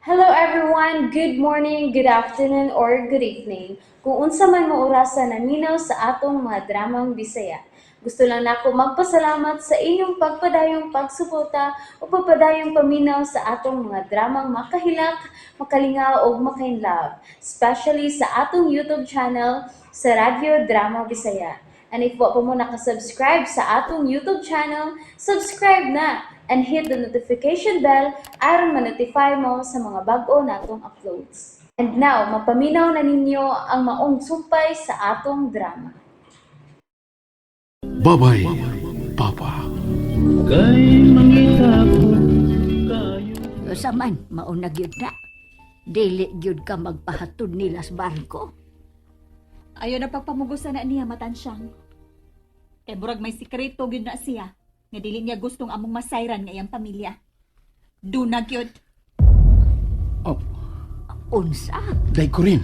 Hello everyone, good morning, good afternoon, or good evening. Kung unsa man mo orasan naminaw sa atong mga dramang Bisaya. Gusto lang nako magpasalamat sa inyong pagpadayong pagsuporta o pagpadayong paminaw sa atong mga dramang makahilak, makalingaw o makainlove, especially sa atong YouTube channel sa Radyo Drama Bisaya. And if wa pa mo nakasubscribe sa atong YouTube channel, subscribe na and hit the notification bell aron ma-notify mo sa mga bag-o natong uploads. And now, mapaminaw na ninyo ang maong sumpay sa atong drama. Babay, Papa. Kay mangitapon kayo. Sa man, maunag yun na. Dili yun ka magpahatod nila sa barko. Ayaw na pagpamugusan na niya matansyang. Kay murag may sikreto gyud na siya. Nga dili niya gustong among masayran nga iyang pamilya. Dunag yun. Oh, Unsa? day ko rin.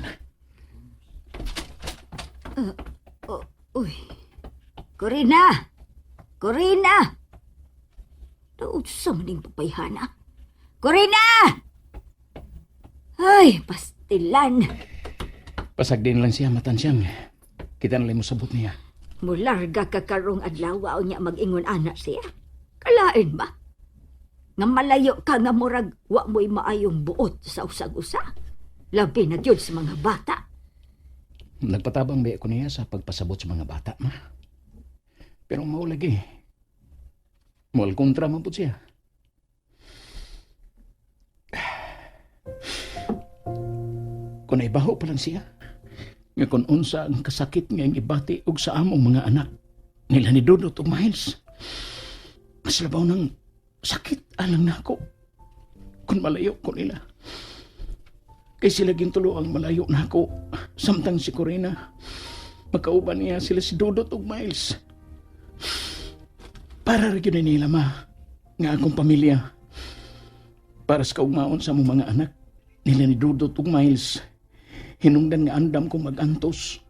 Uy. Corina! Corina! Naunsa man ning papayhana? Corina! Ay, pastilan. Pasag din lang siya matansyang. Kita nalang mo sabot niya. Mularga ka karong adlaw o niya mag-ingon anak siya. Kalain ba? Nga malayo ka nga murag wa mo'y maayong buot sa usag-usa. Labi na yun sa mga bata. Nagpatabang ba ko niya sa pagpasabot sa mga bata, ma. Pero maulagi. Mual kontra man po siya. Kung naibaho pa lang siya, nga kung unsa ang kasakit nga yung ibati og sa among mga anak, nila ni Dudot o Miles. Mas labaw ng sakit alang na ako kung malayo ko nila. Kay sila gintulo ang malayo na ako, samtang si Corina, magkauban niya sila si Dudot o Miles. Para rin yun nila, ma, nga akong pamilya. Para sa kaugmaon sa mong mga anak, nila ni Dudot o Miles, hinungdan nga andam kong mag-antos.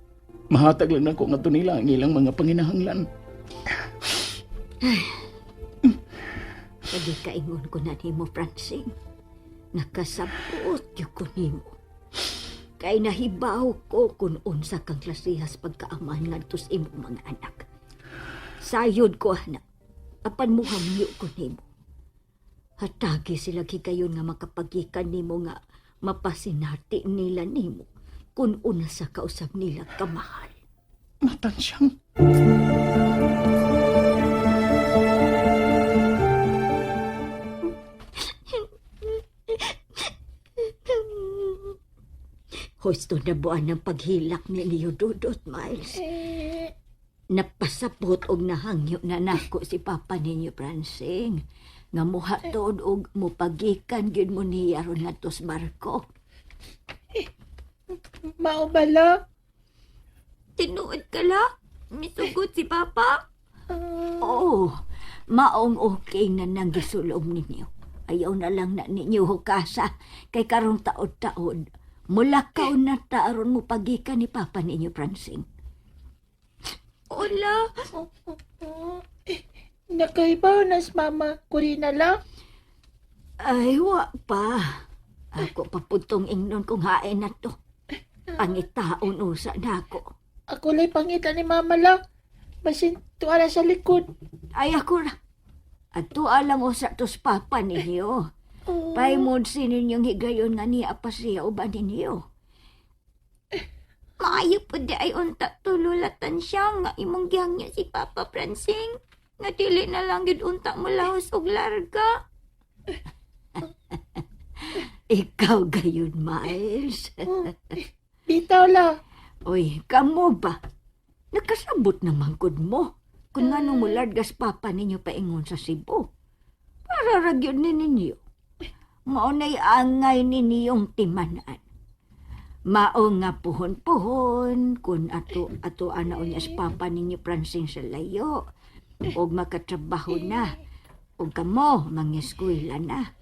Mahatag lang ako nga to nila ang ilang mga panginahanglan. Kadi kaingon ko na ni mo, Francine. Nakasabot yun ko ni mo. Kay nahibaw ko kung unsa kang klasihas pagkaaman nga tos imong mga anak. Sayod ko, anak. Apan mo hamyo ko ni mo. Hatagi sila kikayon nga makapagikan ni mo nga mapasinati nila ni mo kung una sa kausap nila kamahal. Matansyang. Husto na buwan ng paghilak ni Leo Dudot, Miles. Napasapot og nahangyo na nako si Papa ninyo, Francine. Nga muhatod og mupagikan gyud mo niya ron nga tos barko. Maubala? Tinuod ka la? Misugot si Papa? Oo, maong okay na nang gisulom ninyo. Ayaw na lang na ninyo hukasa kay karong taod-taod. Mulakaw na taaron mo pagikan ni Papa ninyo, Francine. Wala. Nakaibaw na si Mama Corina lang. Ay, wa pa. Ako paputong ingnon kung hain na to. Pangitaon usa na ako. Ako lay pangita ni Mama lang. Basin tuwala sa likod. Ay, ako ra. At alang usa tos Papa ninyo. Paimod sininyong higayon nga niya pa siya o ba ninyo? Maayo po di ay unta tululatan siya nga imong gihangyo si Papa Francine. Nga dili na lang yun unta mo lahos og larga. Ikaw gayon, Miles. Bitaw la. Uy, kamo ba? Nakasabot naman gud mo. Kung nga nung mulargas Papa ninyo paingon sa Cebu. Para ragyon ni ninyo. Maunay angay ninyong timanan. Mao nga puhon-puhon kung ato ana unya sa Papa ninyo Francine sa layo. Og makatrabaho na. Og kamo mangeskwela na.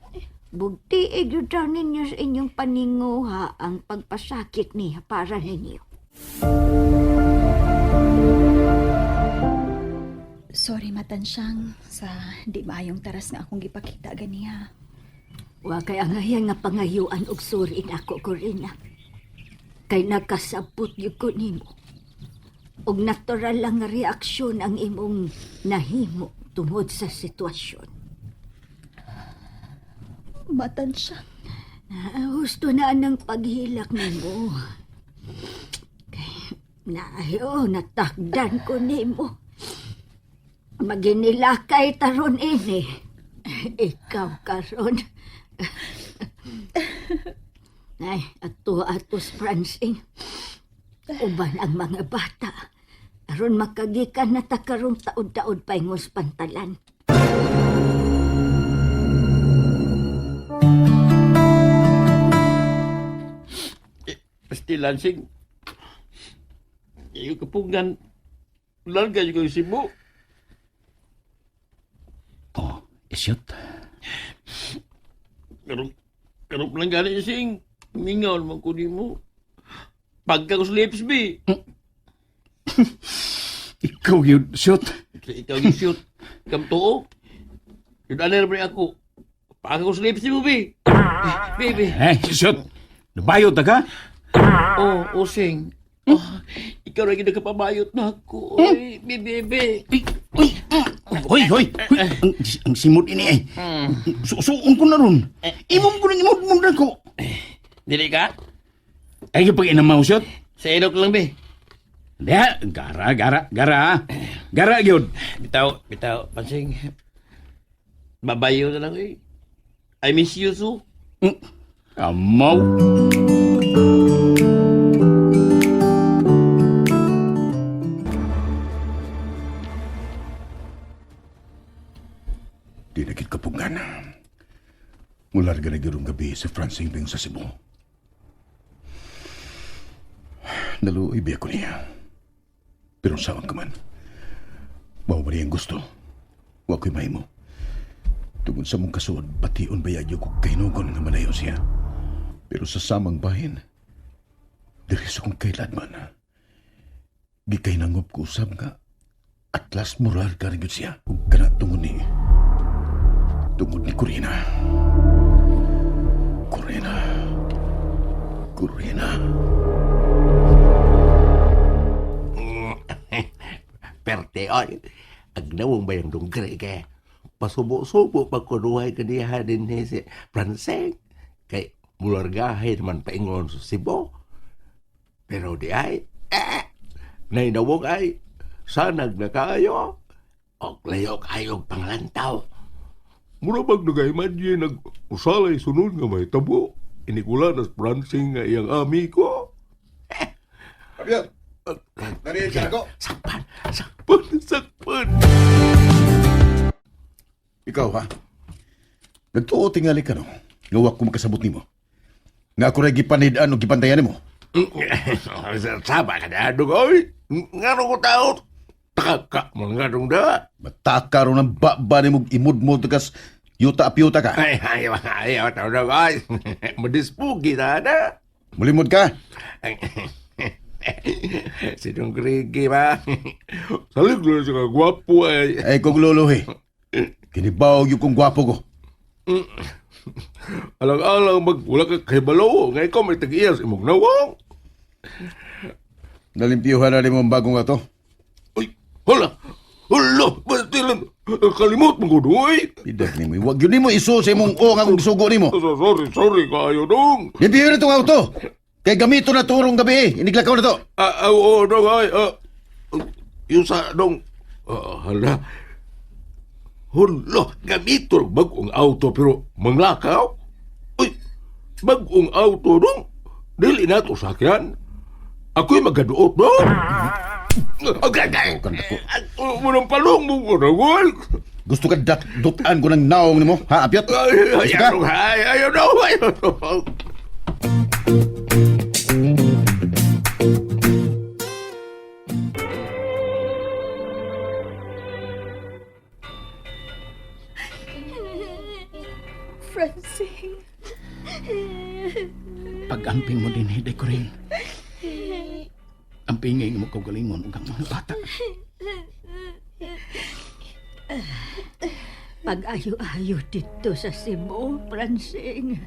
Bugti gyud daw ninyo sa inyong paninguha ang pagpasakit niya para ninyo. Sorry matansyang sa di maayong taras nga akong gipakita ganiya. Wa kay angayan nga pangayuan og suri nako Corina. Kay nakasabot gyud ko nimo. Og natural lang nga reaksyon ang imong nahimo tungod sa sitwasyon. Matansang. Gusto na ng paghilak nimo. Nayo, natakdan ko nimo. Maginilakay taron ini. Ikaw karon. Ay, ato-atos Francine. Uban ang mga bata. Aron makagikan na ta karong taod-taod paingos pantalan. Pasti lansing. Yung kapungan, larga yung kong Cebu. Oh, isyot. Karong lang gani sing. Mingaw naman ko di mo. Pagka ko sa lips, bi. Ikaw yun, isyot. Ikaw yung shoot. Kamtuo. Yung aler ba ako. Pagka ko sa lips mo, bi. Baby. Isyot. Nabayot na ka? Oh, sing. Oh, ikaw rin nagkapabayot na ako. Oy, bebe. Hoy, hoy. Ang simot ini ay. Susuon ko na ron. Imom ko ng imod na ko. Dili ka? Ay, yung pag-inamaw, isyot. Sa ilok lang, bi. Diha, gara. Gara, yun. Bitaw, pansing. Babayo na lang, eh. I miss you, so. Amaw. Di nagit kapungan. Mular ka na girong gabi sa Francine Bing sa Cebu. Naluoy biya ko niya. Pero saan ka man. Bawa ba niyang gusto? Wa ko'y mahimo. Tungod sa mong kasuod, bation bayagyo ko kainugon nga manayo siya. Pero sa samang bahin, diri sa kong kailadman. Gikay nangop ko usab nga. At last moral ka rin siya. Kung kana tungod ni Corina. Perte, ay. Agnawang ba yung dungkri kaya? Pasubo-subo pagkunuhay kaniya din ni si Francine. Kay mulargahay naman paingon sa Cebu. Pero di ay, nainawag ay, sanag na kayo. O layo kayong panglantaw. Mura bag nag-imagine nag-usalay sunod nga may tabo. Inikula na Francine nga iyang ami ko. Javier, nariyan ka ako. Sakpan. Ikaw ha? Nagtuo tingali ka no? Ngawak ko makasabot ni mo. Nga ako rin gipanidaan o gipantayan mo. Saba ka na, Dugoy. Nga ko tao. Taka mga dong da. Mataka ro ng baba ni mo imod mo tagas yuta-apyuta ka. Ayaw, tao na guys. Madispugi na na. Mulimod ka. Sinong Grigi ba? Salig na siya gwapo ay. Ay kong luluhi. Kinibaw yung kong gwapo ko. Alang-alang wala ka kay Balaw. Ngayon ko may tag-iyas imong nawang. Nalimpiyuhan na rin mo ang bagong ato. Uy, hala! Bastilan! Kalimot mong kudoy! Pidak ni mo. Huwag yun ni mo iso sa imong o nga kong sugo ni mo. Sorry kayo dong. Limpiyuhan na itong auto. Kay gamito na turong gabi. Iniglakaw na to. Oo, dong ay. Yung sa dong. Hala. Gamito bagong auto pero manglakaw. Uy, bagong auto dong. Dili na to sakyan. Ako'y magaduot dong. Munang palong mo ko na, wal. Gusto ka dutan ko ng naong ni mo? Ha, apyat? Gusto ka? Ayaw daw. Francine. Pag-amping mo din, Hiday ko rin. Ampingay mo kagalingon ang mga bata. pag-ayo-ayo dito sa Cebu, Francine.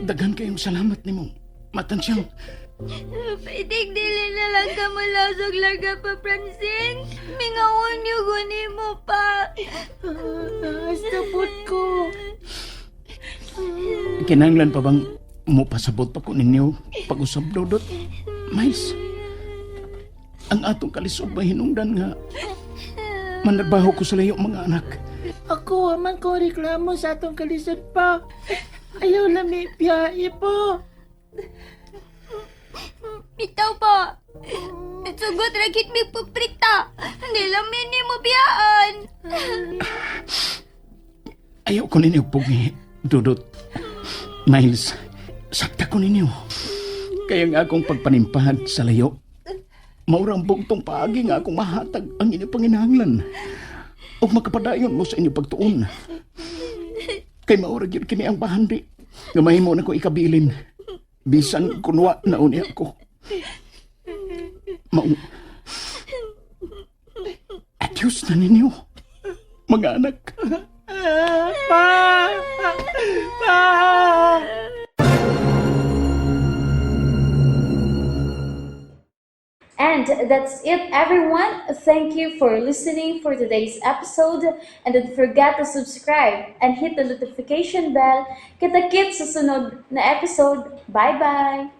Daghan kayong salamat nimo, Matansyang. Pwedeng dili na lang ka malasog larga pa, Francine. Mingawon niyo guni mo pa. Sabot ko. Kinahanglan pa bang mupasabot pa ko ninyo pag-usab dodot? Miles, ang atong kalisod ba hinungdan nga manarbaho ko sa layo mga anak? Ako, man ko reklamo sa atong kalisod pa. Ayaw lami biyahe po. Bitaw pa. Sugot ragit mi puprita. Hindi lang mini mo biyaan. Ayaw ko ninyo pugi, dodot. Miles, sakta ko ninyo. Kaya nga akong pagpanimpahad sa layo, maurang bugtong paagi nga akong mahatag ang inyong panginahanglan. O makapadayon mo sa inyong pagtuon. Kay maurag yun kini ang bahandi. Gamay mo na ko ikabilin. Bisan kunwa na uni ako. Adios na ninyo, mga anak. Pa! Pa! And that's it, everyone. Thank you for listening for today's episode. And don't forget to subscribe and hit the notification bell. Kita-kits sa sunod na episode. Bye-bye!